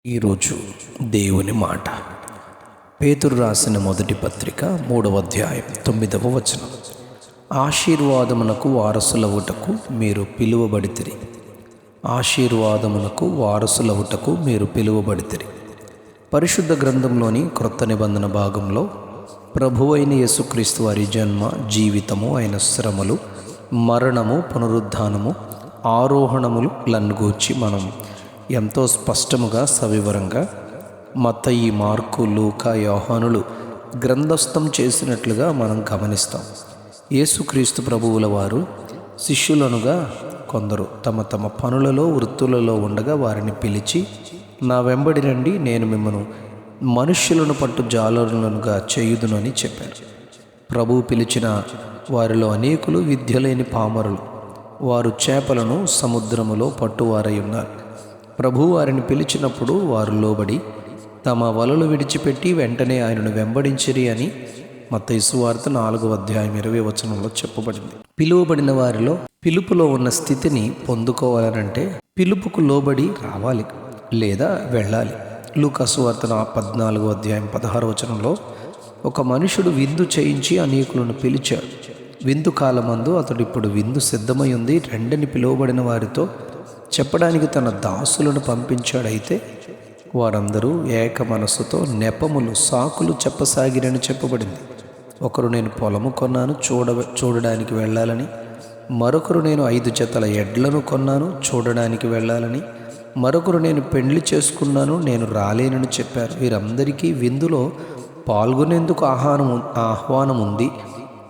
ఈరోజు దేవుని మాట పేతురు రాసిన మొదటి పత్రిక 3వ అధ్యాయం 9వ వచనం. ఆశీర్వాదమునకు వారసులవుటకు మీరు పిలువబడితిరి. ఆశీర్వాదమునకు వారసులవుటకు మీరు పిలువబడితిరి. పరిశుద్ధ గ్రంథంలోని క్రొత్త నిబంధన భాగంలో ప్రభువైన యేసుక్రీస్తు వారి జన్మ, జీవితము, ఆయన శ్రమలు, మరణము, పునరుద్ధానము, ఆరోహణములను గూర్చి మనం ఎంతో స్పష్టముగా, సవివరంగా మత్తయి, మార్కు, లూకా, యోహానులు గ్రంథస్థం చేసినట్లుగా మనం గమనిస్తాం. యేసుక్రీస్తు ప్రభువుల వారు శిష్యులనుగా కొందరు తమ తమ పనులలో, వృత్తులలో ఉండగా వారిని పిలిచి, నా వెంబడి రండి, నేను మిమ్మను మనుష్యులను పట్టు జాలరులనుగా చేయుదునని చెప్పారు. ప్రభువు పిలిచిన వారిలో అనేకులు విద్యలేని పామరులు. వారు చేపలను సముద్రములో పట్టువారై ఉన్నారు. ప్రభు వారిని పిలిచినప్పుడు వారు లోబడి తమ వలలు విడిచిపెట్టి వెంటనే ఆయనను వెంబడించిరి అని మత్తయి సువార్త 4వ అధ్యాయం 20వ వచనంలో చెప్పబడింది. పిలువబడిన వారిలో పిలుపులో ఉన్న స్థితిని పొందుకోవాలనంటే పిలుపుకు లోబడి రావాలి లేదా వెళ్ళాలి. లూకా సువార్త 14వ అధ్యాయం 16వ వచనంలో ఒక మనుషుడు విందు చేయించి అనేకులను పిలిచాడు. విందు కాలమందు అతడు ఇప్పుడు విందు సిద్ధమై ఉంది, రెండని పిలువబడిన వారితో చెప్పడానికి తన దాసులను పంపించాడైతే వారందరూ ఏక మనస్సుతో నెపములు, సాకులు చెప్పసాగిరని చెప్పబడింది. ఒకరు, నేను పొలము కొన్నాను, చూడడానికి వెళ్ళాలని. మరొకరు, నేను 5 జతల ఎడ్లను కొన్నాను, చూడడానికి వెళ్ళాలని. మరొకరు, నేను పెండ్లి చేసుకున్నాను, నేను రాలేనని చెప్పారు. వీరందరికీ విందులో పాల్గొనేందుకు ఆహ్వానం ఉంది,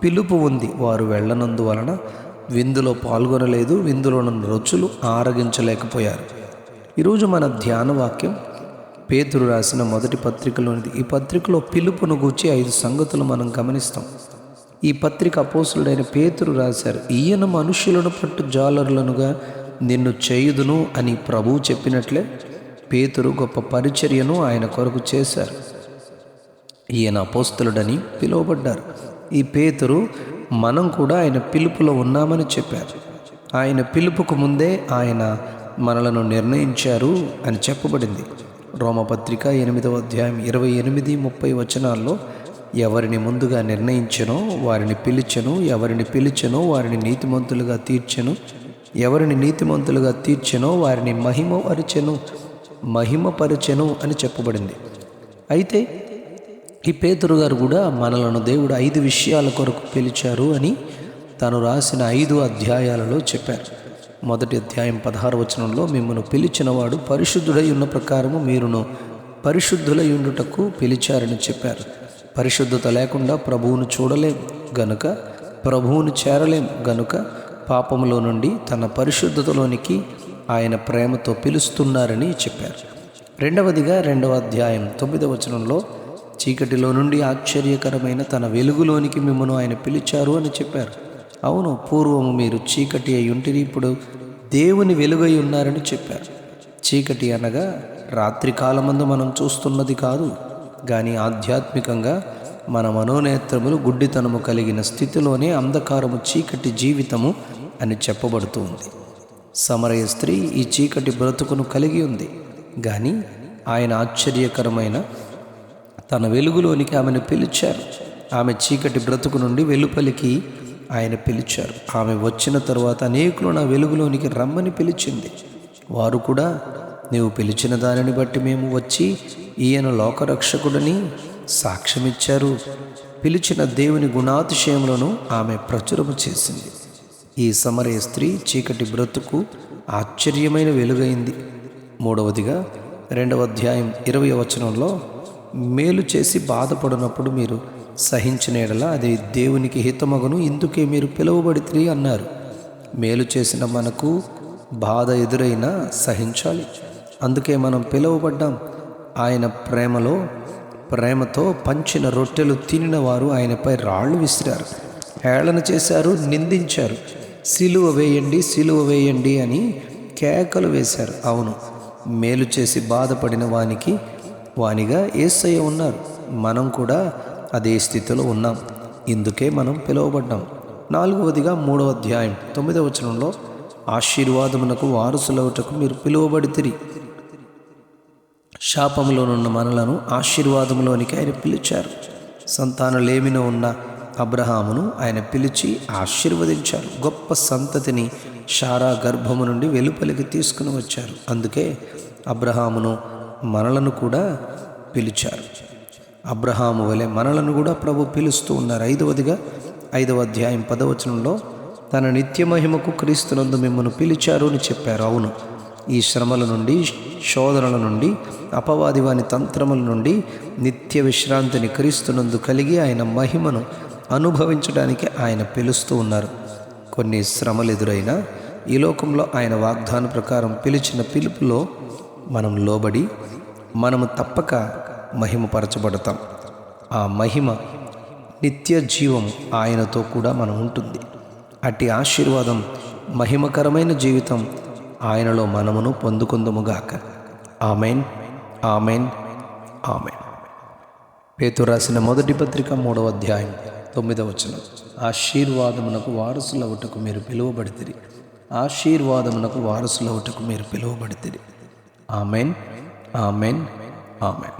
పిలుపు ఉంది. వారు వెళ్ళనందువలన విందులో పాల్గొనలేదు, విందులోని రుచులు ఆరగించలేకపోయారు. ఈరోజు మన ధ్యాన వాక్యం పేతురు రాసిన మొదటి పత్రికలోనిది. ఈ పత్రికలో పిలుపును గూర్చి 5 సంగతులు మనం గమనిస్తాం. ఈ పత్రిక అపోస్తులుడైన పేతురు రాశారు. ఈయన మనుష్యులను పట్టు జాలరులనుగా నిన్ను చేయుదును అని ప్రభువు చెప్పినట్లే పేతురు గొప్ప పరిచర్యను ఆయన కొరకు చేశారు. ఈయన అపోస్తులుడని పిలువబడ్డారు. ఈ పేతురు మనం కూడా ఆయన పిలుపులో ఉన్నామని చెప్పారు. ఆయన పిలుపుకు ముందే ఆయన మనలను నిర్ణయించారు అని చెప్పబడింది. రోమపత్రిక 8వ అధ్యాయం 28, 30 వచనాల్లో ఎవరిని ముందుగా నిర్ణయించెనో వారిని పిలిచెను, ఎవరిని పిలిచెనో వారిని నీతిమంతులుగా తీర్చెను, ఎవరిని నీతిమంతులుగా తీర్చెనో వారిని మహిమపరచెను అని చెప్పబడింది. అయితే ఈ పేతురు గారు కూడా మనలను దేవుడు 5 విషయాల కొరకు పిలిచారు అని తాను రాసిన 5 అధ్యాయాలలో చెప్పారు. మొదటి అధ్యాయం 16వ వచనంలో, మిమ్మల్ని పిలిచినవాడు పరిశుద్ధుడై ఉన్న ప్రకారము మీరును పరిశుద్ధులై ఉండుటకు పిలిచారని చెప్పారు. పరిశుద్ధత లేకుండా ప్రభువును చూడలేం గనుక, ప్రభువును చేరలేం గనుక పాపములో నుండి తన పరిశుద్ధతలోనికి ఆయన ప్రేమతో పిలుస్తున్నారని చెప్పారు. రెండవదిగా 2వ అధ్యాయం 9వ వచనంలో, చీకటిలో నుండి ఆశ్చర్యకరమైన తన వెలుగులోనికి మిమ్మను ఆయన పిలిచారు అని చెప్పారు. అవును, పూర్వము మీరు చీకటి అయి ఉంటిరి, ఇప్పుడు దేవుని వెలుగై ఉన్నారని చెప్పారు. చీకటి అనగా రాత్రి కాలమందు మనం చూస్తున్నది కాదు, కానీ ఆధ్యాత్మికంగా మన మనోనేత్రములు గుడ్డితనము కలిగిన స్థితిలోనే అంధకారము, చీకటి జీవితము అని చెప్పబడుతూ ఉంది. సమరయ స్త్రీ ఈ చీకటి బ్రతుకును కలిగి ఉంది, కానీ ఆయన ఆశ్చర్యకరమైన తన వెలుగులోనికి ఆమెను పిలిచారు. ఆమె చీకటి బ్రతుకు నుండి వెలుపలికి ఆయన పిలిచారు. ఆమె వచ్చిన తరువాత అనేకులు నా వెలుగులోనికి రమ్మని పిలిచింది. వారు కూడా, నీవు పిలిచిన దానిని బట్టి మేము వచ్చి ఈయన లోకరక్షకుడని సాక్ష్యమిచ్చారు. పిలిచిన దేవుని గుణాతిశయములను ఆమె ప్రచురము చేసింది. ఈ సమరయ స్త్రీ చీకటి బ్రతుకు ఆశ్చర్యమైన వెలుగైంది. మూడవదిగా 2వ అధ్యాయం 20వ వచనంలో, మేలు చేసి బాధపడినప్పుడు మీరు సహించిన ఎడల అది దేవునికి హితమగును, ఇందుకే మీరు పిలువబడితిరి అన్నారు. మేలు చేసిన మనకు బాధ ఎదురైనా సహించాలి. అందుకే మనం పిలువబడ్డాం. ఆయన ప్రేమతో పంచిన రొట్టెలు తినిన వారు ఆయనపై రాళ్ళు విసిరారు, హేళన చేశారు, నిందించారు. సిలువ వేయండి, సిలువ వేయండి అని కేకలు వేశారు. అవును, మేలు చేసి బాధపడిన వానిగా యేసయ్య ఉన్నారు. మనం కూడా అదే స్థితిలో ఉన్నాం. ఇందుకే మనం పిలువబడ్డాం. 4వదిగా 3వ అధ్యాయం 9వ వచనంలో, ఆశీర్వాదమునకు వారసులవుటకు మీరు పిలువబడితిరి. శాపంలోనున్న మనలను ఆశీర్వాదంలోనికి ఆయన పిలిచారు. సంతానలేమిలో ఉన్న అబ్రహామును ఆయన పిలిచి ఆశీర్వదించారు. గొప్ప సంతతిని శారా గర్భము నుండి వెలుపలికి తీసుకుని వచ్చారు. అందుకే అబ్రహామును మనలను కూడా పిలిచారు. అబ్రహాము వలె మనలను కూడా ప్రభు పిలుస్తూ ఉన్నారు. 5వ అధ్యాయం 10వ వచనంలో తన నిత్య మహిమకు క్రీస్తునందు మిమ్మల్ని పిలిచారు అని చెప్పారు. అవును, ఈ శ్రమల నుండి, శోధనల నుండి, అపవాది వాని తంత్రముల నుండి నిత్య విశ్రాంతిని క్రీస్తునందు కలిగి ఆయన మహిమను అనుభవించడానికి ఆయన పిలుస్తూ ఉన్నారు. కొన్ని శ్రమలు ఎదురైనా ఈ లోకంలో ఆయన వాగ్దాన ప్రకారం పిలిచిన పిలుపులో మనం లోబడి మనము తప్పక మహిమపరచబడతాం. ఆ మహిమ నిత్య జీవం ఆయనతో కూడా మనం ఉంటుంది. అట్టి ఆశీర్వాదం, మహిమకరమైన జీవితం ఆయనలో మనమును పొందుకుందుముగాక. Amen, amen, amen. పేతురు రాసిన మొదటి పత్రిక 3వ అధ్యాయం 9వ వచనం. ఆశీర్వాదమునకు వారసులవుటకు మీరు పిలువబడితిరి. ఆశీర్వాదమునకు వారసులవుటకు మీరు పిలువబడితిరి. Amen, amen, amen.